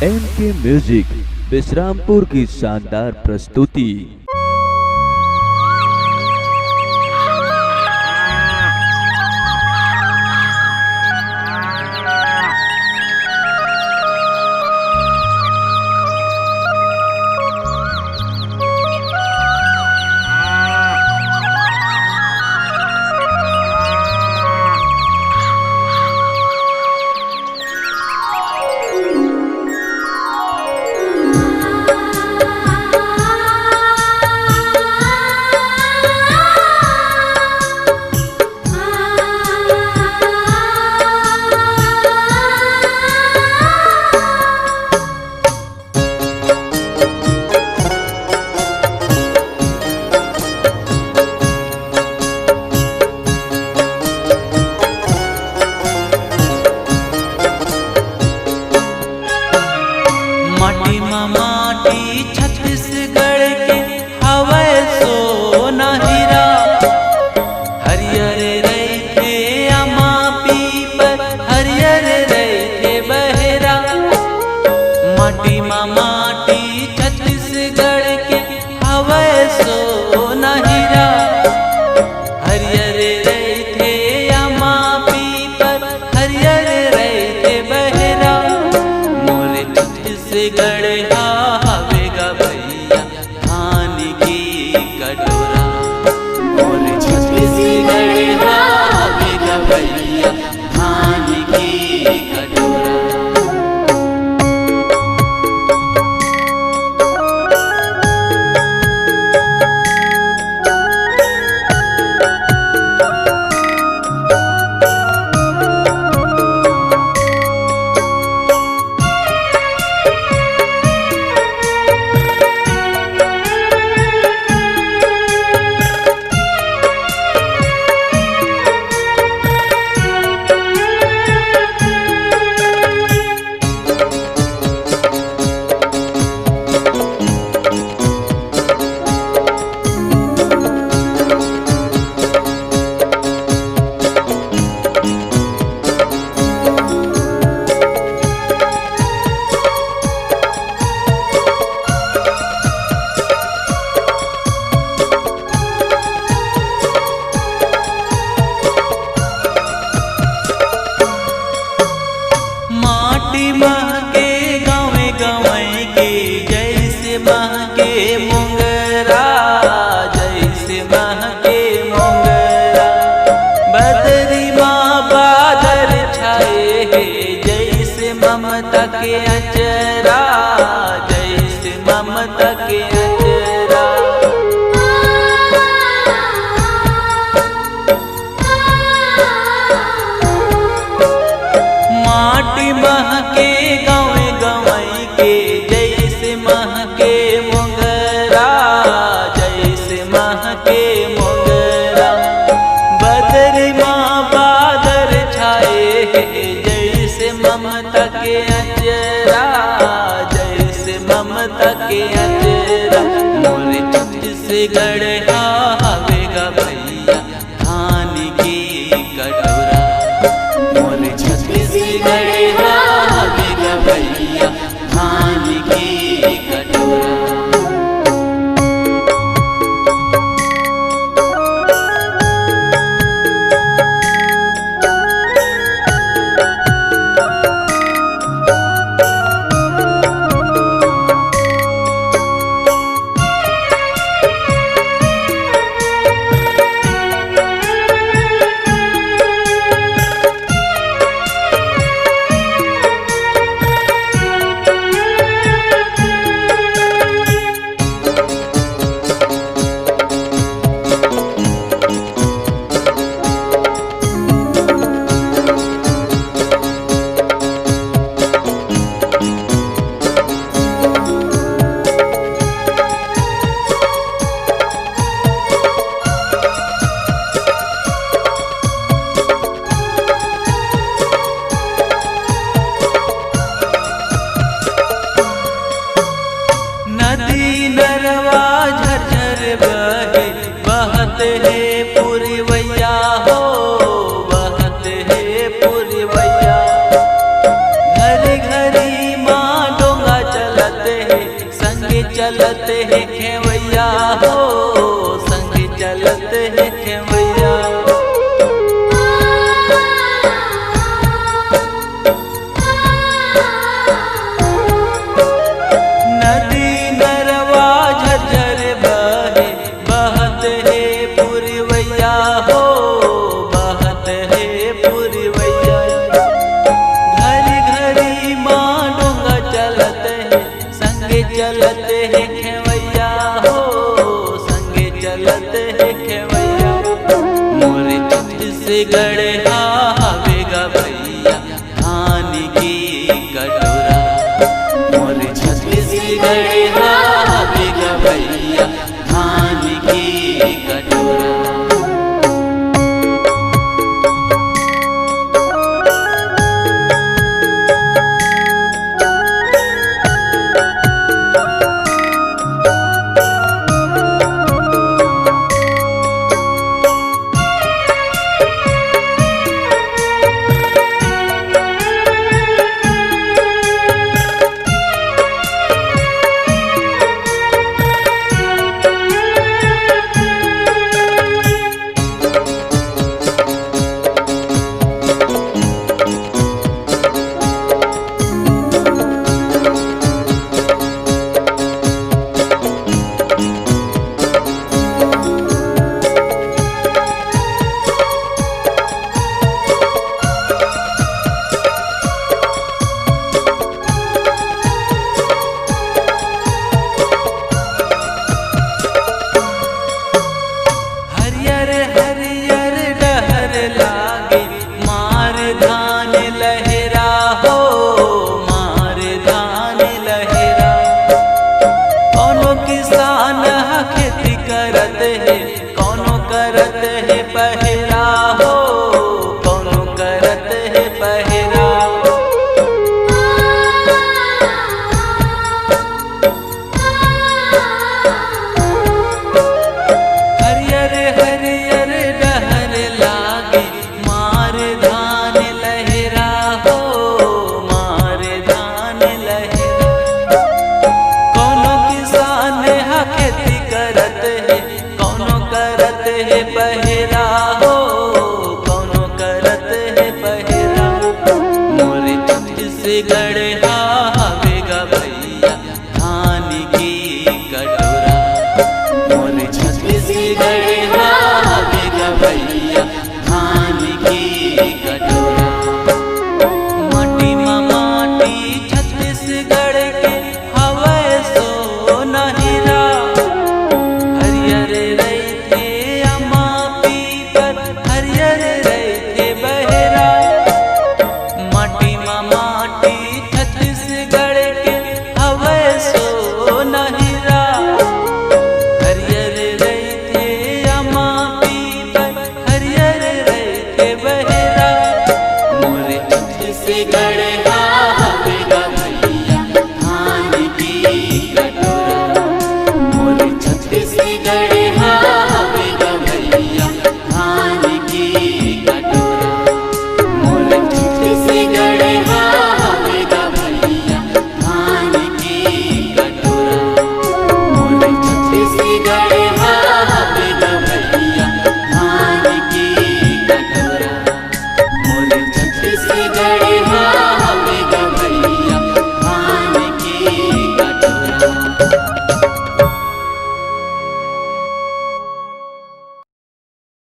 MK music Vishrampur की शानदार प्रस्तुति। माटी छत्तीसगढ़ के हवै सोना हीरा, हरियर रहिथे अमा पीपर, हरियर रहिथे बहेरा। माटी माटी छत्तीसगढ़ के हवै सोना हीरा, हरियर रहिथे अमा पीपर, हरियर रहिथे बहेरा। मोरे छत्तीसगढ़ महके गाँवे गाँवे के जैसे महके मोंगरा, जैसे महके मोंगरा। बदरी माँ बादल छाए है जैसे ममता के अचरा, जैसे ममता के अचरा। माटी महके गाँवे गाँवे के जैसे महके मोंगरा, जैसे महके मोंगरा। बदरी माँ बादल छाए है जैसे ममता के अचरा, जैसे ममता के अचरा। मोरे छत्तीसगढ़ हवेगा भैया धान की कटोरा, मोरे छत्तीसगढ़ हवेगा भैया धान की कटोरा। छत्तीसगढ़ हवे गा भैया धान की कटोरा। मोर छत्तीसगढ़ हवे गा भैया धान की कटोरा। माटी मा माटी छत्तीसगढ़ के हवे सोना हीरा। हरियर रहिथे अमा पीपर हरियर रहिथे बहेरा। माटी मा माटी छत्तीसगढ़ के हवे सोना हीरा। हरियर रहिथे अमा पीपर हरियर रहिथे बहेरा। मोर छत्तीसगढ़